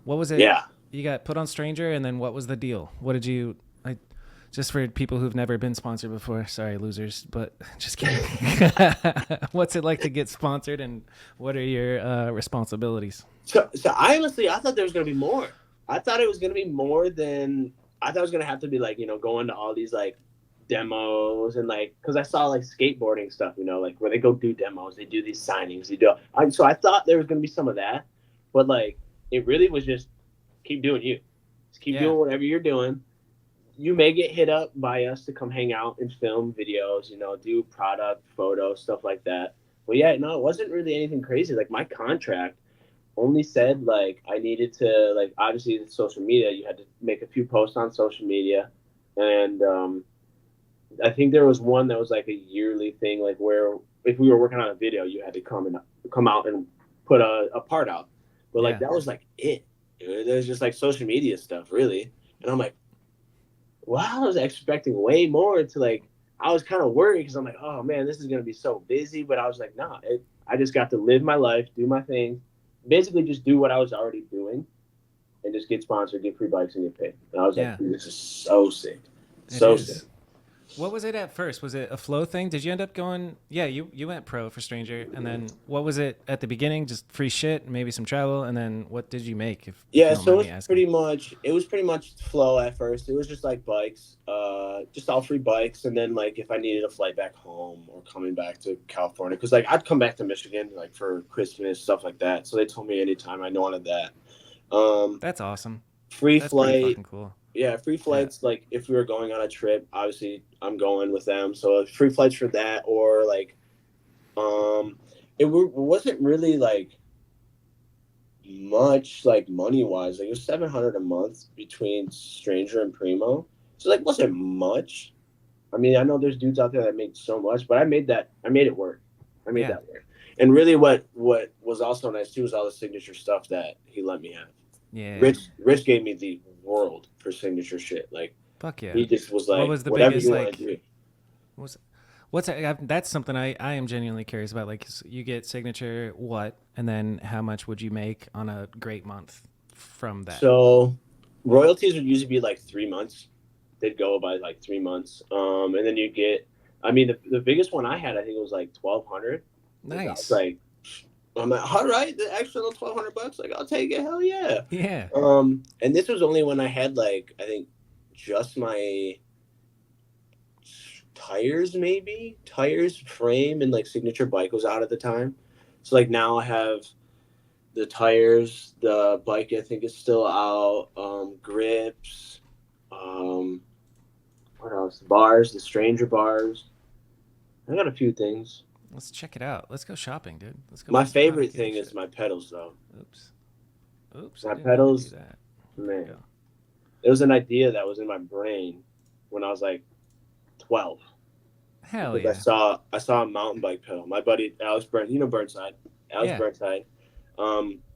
What was it? Yeah. You got put on Stranger, and then what was the deal? What did you? I just for people who've never been sponsored before. Sorry, losers, but just kidding. What's it like to get sponsored, and what are your responsibilities? So I honestly, I thought there was gonna be more. I thought it was gonna be more than I thought it was gonna have to be like going to all these like demos and like because I saw like skateboarding stuff, like where they go do demos, they do these signings, they do. So I thought there was gonna be some of that, but like it really was just keep doing you, just keep Yeah, doing whatever you're doing. You may get hit up by us to come hang out and film videos, do product photos, stuff like that. But yeah, no, it wasn't really anything crazy. Like my contract only said like I needed to like obviously the social media. You had to make a few posts on social media, and I think there was one that was like a yearly thing, like where if we were working on a video, you had to come out and put a part out. But like yeah, that was like it. There's just like social media stuff, really. And I'm like, wow, I was expecting way more to like. I was kind of worried because I'm like, oh man, this is gonna be so busy. But I was like, nah, I just got to live my life, do my thing, basically just do what I was already doing, and just get sponsored, get free bikes, and get paid. And I was like, yeah. dude, this is so sick, It so sick. is. What was it at first? Was it a flow thing? Did you end up going? Yeah, you went pro for Stranger, and then what was it at the beginning? Just free shit, maybe some travel, and then what did you make? If Yeah, you don't so mind me asking. it was pretty much flow at first. It was just like bikes, just all free bikes, and then like if I needed a flight back home or coming back to California, because like I'd come back to Michigan like for Christmas stuff like that. So they told me anytime I wanted that. Um, That's awesome. Free That's pretty flight, fucking cool. yeah, free Yeah. flights. Like if we were going on a trip, obviously I'm going with them. So free flights for that, or like um, wasn't really like much like money wise. Like it was 700 a month between Stranger and Primo. So like wasn't much. I mean, I know there's dudes out there that make so much, but I made it work. I made Yeah. that work. And really what was also nice too was all the signature stuff that he let me have. Yeah. Rich gave me the world for signature shit. Like Fuck yeah. he just was What like, was the whatever biggest you want to like? do. Was what's that's something I am genuinely curious about. Like you get signature what, and then how much would you make on a great month from that? So royalties would usually be like 3 months. They'd go by like 3 months. And then you get, I mean, the biggest one I had, I think it was like 1,200. Which I was Nice. like, I'm like, all right, the extra little 1,200 bucks, like I'll take it, hell yeah. Yeah. And this was only when I had like I think just my tires, maybe tires, frame, and like signature bike was out at the time. So like now I have the tires, the bike I think is still out, grips, um, what else? Bars, the Stranger bars. I got a few things. Let's check it out. Let's go shopping, dude. Let's go My buy some favorite product gear thing is shit. my pedals, though. Oops. Oops, I My didn't mean to do pedals, that. There we man. go. It was an idea that was in my brain when I was like 12 Hell because yeah. I saw a mountain bike pedal. My buddy Alex Burnside, Alex Yeah. Burnside.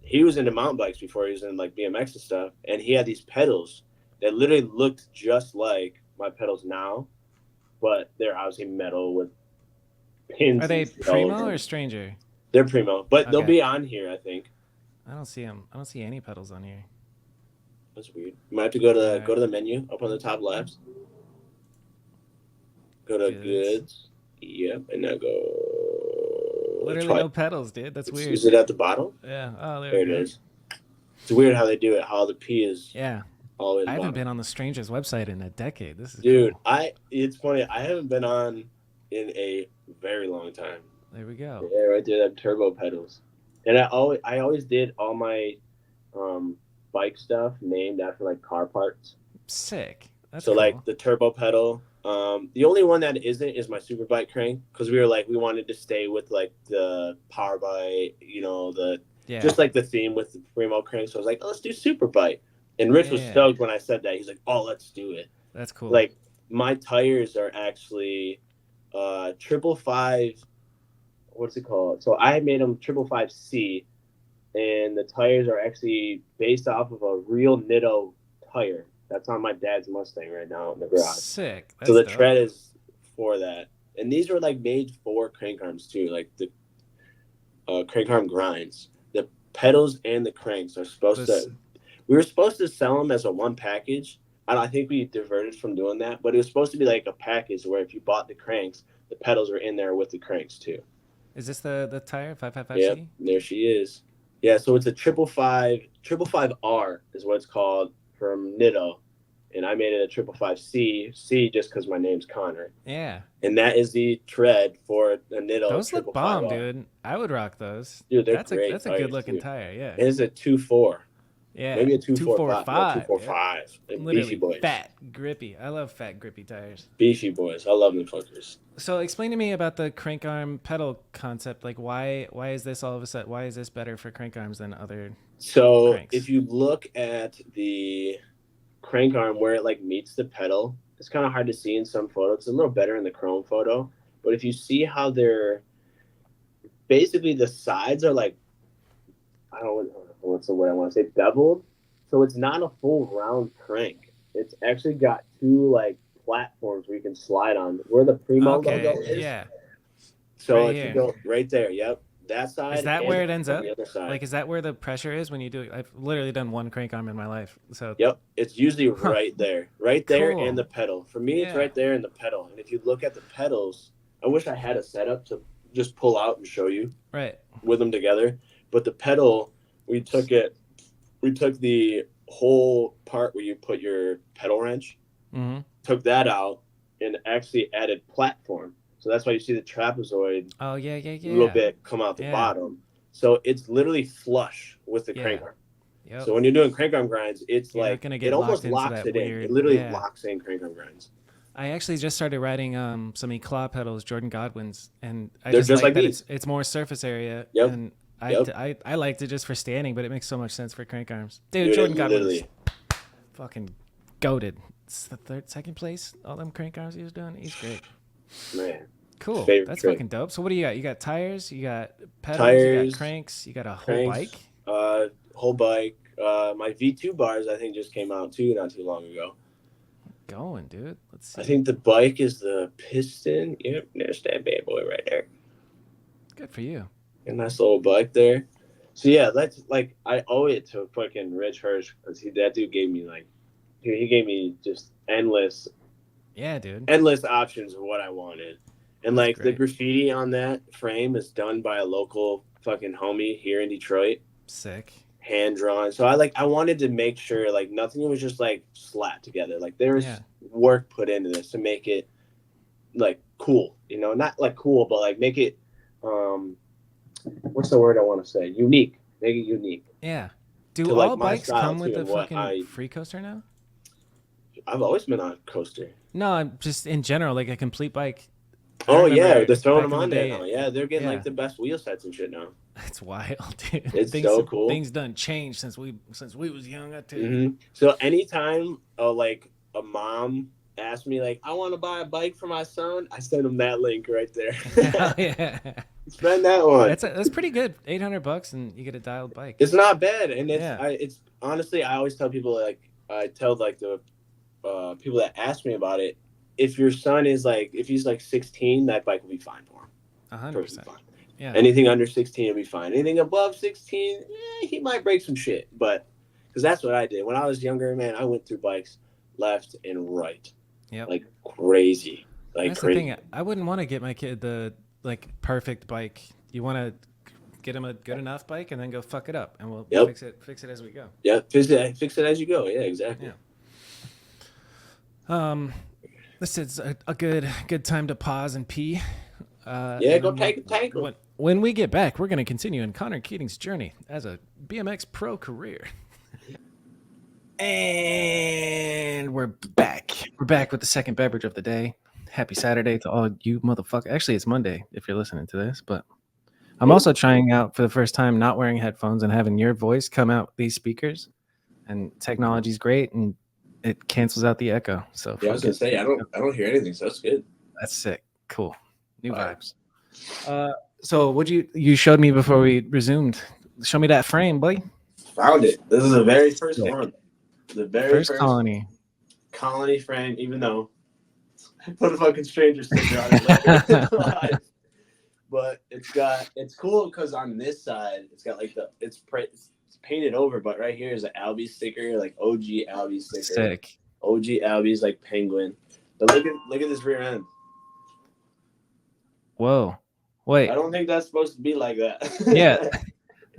He was into mountain bikes before he was in like BMX and stuff, and he had these pedals that literally looked just like my pedals now, but they're obviously metal with Are pins they and shells. primo or stranger? They're primo, but they'll Okay. be on here. I think I don't see them. I don't see any pedals on here. that's weird. You might have to go to All right. go to the menu up on the top left. Go to Goods. goods. Yep, and now go Literally try. no pedals, dude. That's Is weird. it at the bottom? Yeah. Oh, there we There it go. is. It's weird how they do it. How the P is Yeah. all in I the haven't bottom. been on the Strangers website in a decade. This is Dude, cool. I it's funny. I haven't been on in a very long time. There we go. Yeah, right there, them turbo pedals. And I always did all my um bike stuff named after like car parts. Sick. That's So like cool. the turbo pedal. The only one that isn't is my super bike crank because we were like we wanted to stay with like the power bike, the Yeah. just like the theme with the Primo crank. So I was like, oh, let's do super bike. And Rich was Yeah. stoked when I said that. He's like, oh, let's do it. That's cool. Like my tires are actually triple five. What's it called? So I made them triple five C, and the tires are actually based off of a real Nitto tire that's on my dad's Mustang right now in the garage. Sick. So That's the dope. tread is for that, and these were like made for crank arms too, like the crank arm grinds. The pedals and the cranks are supposed This to. We were supposed to sell them as a one package. I think we diverted from doing that, but it was supposed to be like a package where if you bought the cranks, the pedals were in there with the cranks too. Is this the tire Yep, 555C? there she is. Yeah, so it's a 555R is what it's called from Nitto, and I made it a 555C just because my name's Connor, Yeah. and that is the tread for the Nitto Those look bomb, 555R. dude. I would rock those. Dude, they're That's a great that's a tires good looking too. tire. Yeah. And it's a 2.4, Yeah. maybe a 2.45, no 245. 2.45. Yeah. Beefy Literally boys, fat, grippy. I love fat, grippy tires. beefy boys. I love them fuckers. So explain to me about the crank arm pedal concept. Like why is this all of a sudden, why is this better for crank arms than other So cranks? if you look at the crank arm where it like meets the pedal, it's kind of hard to see in some photos. It's a little better in the chrome photo, but if you see how they're basically the sides are like, I don't know what's the word I want to say, beveled. So it's not a full round crank. It's actually got two like platforms where you can slide on where the Primo logo is. Yeah. So Right if you here. go right there, yep, that side. Is that and where it ends on up? the other side. Like, is that where the pressure is when you do it? I've literally done one crank arm in my life. So Yep, it's usually right there Cool. and the pedal. For me, it's Yeah. right there in the pedal. And if you look at the pedals, I wish I had a setup to just pull out and show you right. with them together. But the pedal, we took the whole part where you put your pedal wrench, Mm-hmm. took that out, and actually added platform. So that's why you see the trapezoid Oh yeah. a little bit come out the Yeah. bottom. So it's literally flush with the Yeah. crank arm. Yep. So when you're doing crank arm grinds, it's You're not like gonna get it almost locked into locks that it in. weird- It literally yeah. locks in crank arm grinds. I actually just started riding some Eclat pedals, Jordan Godwin's, and I They're just just like like that these. it's more surface area. Yep. And Yep. I liked it just for standing, but it makes so much sense for crank arms. Dude, Dude, Jordan it Godwin's literally. fucking goated. It's the second place. All them crank arms he was doing. He's great. Man. Cool. Favorite That's trick. fucking dope. So what do you got? You got tires, you got pedals, you Tires, got cranks, you got a whole cranks, bike. Whole bike. My V2 bars I think just came out too not too long ago. Going, dude. Let's see. I think the bike is the piston. Yep, there's that bad boy right there. Good for you. A nice little bike there. So yeah, that's like I owe it to fucking Rich Hirsch because that dude gave me like, dude, he gave me just endless Yeah, dude. options of what I wanted. And That's like the great. graffiti on that frame is done by a local fucking homie here in Detroit, Sick. hand drawn. So I wanted to make sure like nothing was just like slapped together. Like there was Yeah. work put into this to make it like cool, you know, not like cool, but like make it what's the word I want to say? Unique. Make it unique. Yeah. Do To, like, all my bikes style, come with too, the and what fucking free coaster now? I've always been on a coaster. No, I'm just in general, like a complete bike. I Oh remember yeah, they're throwing back them in on the there day, now. Yeah, they're getting yeah. like the best wheel sets and shit now. It's wild, dude. It's things, so cool. Things done changed since we was young. I tell you. Mm-hmm. So anytime like a mom asks me like I want to buy a bike for my son, I send them that link right there. Hell yeah. Spend that one. That's pretty good. $800 and you get a dialed bike. It's not bad, and it's Yeah. it's honestly I always tell people like I tell like the people that ask me about it, if your son is like if he's like 16, that bike will be fine for him. 100%. Perfectly fine. Yeah. Anything under 16 will be fine. Anything above 16, he might break some shit. But because that's what I did when I was younger, man. I went through bikes left and right, Yep. like crazy, like That's crazy. the thing. I wouldn't want to get my kid the like perfect bike. You want to get him a good enough bike and then go fuck it up, and we'll Yep. fix it as we go. Yeah, fix it as you go. Yeah, exactly. Yeah. This is a good time to pause and pee. Yeah, go take a tank. When we get back, we're going to continue in Connor Keating's journey as a BMX pro career. And we're back. We're back with the second beverage of the day. Happy Saturday to all you motherfuckers. Actually, it's Monday if you're listening to this, but I'm also trying out for the first time not wearing headphones and having your voice come out these speakers. And technology's great and it cancels out the echo. So Yeah, I was gonna say I don't hear anything, so that's good. That's sick. Cool. New vibes. So what you showed me before we resumed. Show me that frame, boy. Found it. This is the very first one. The very First colony frame, even though I put a fucking stranger sticker on it later. But it's cool because on this side it's got like it's it's painted over, but right here is an Albie sticker, like OG Albie sticker. Sick. OG Albie's like penguin. But look at this rear end. Whoa. Wait. I don't think that's supposed to be like that. Yeah.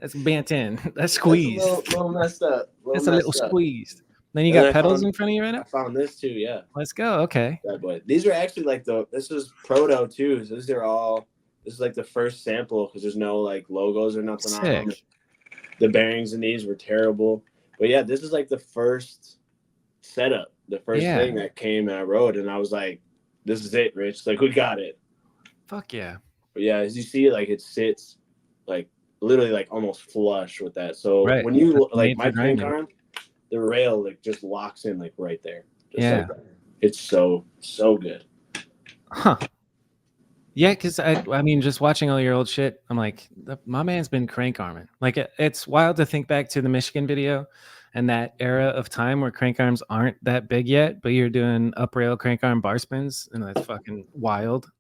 That's bent in. That's squeezed. That's a little messed up. That's a little squeezed. Then you got pedals in front of you right now? I found this too, yeah. Let's go. Okay. Bad boy. These are actually like this is proto too. So this is like the first sample because there's no like logos or nothing on them. The bearings in these were terrible. But yeah, this is like the first setup, the first thing that came and I rode, and I was like, this is it, Rich. Like, we got it. Fuck yeah. But yeah, as you see, like it sits like literally like almost flush with that. So when you like my crank arm, the rail like just locks in like right there. Just like, it's so good. Huh. Yeah, because I mean, just watching all your old shit, I'm like, my man's been crank arming. Like, it's wild to think back to the Michigan video and that era of time where crank arms aren't that big yet, but you're doing up rail crank arm bar spins, and that's fucking wild.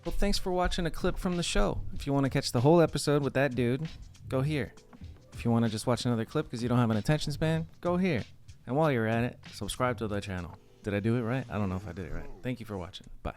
Well, thanks for watching a clip from the show. If you want to catch the whole episode with that dude, go here. If you want to just watch another clip because you don't have an attention span, go here. And while you're at it, subscribe to the channel. Did I do it right? I don't know if I did it right. Thank you for watching. Bye.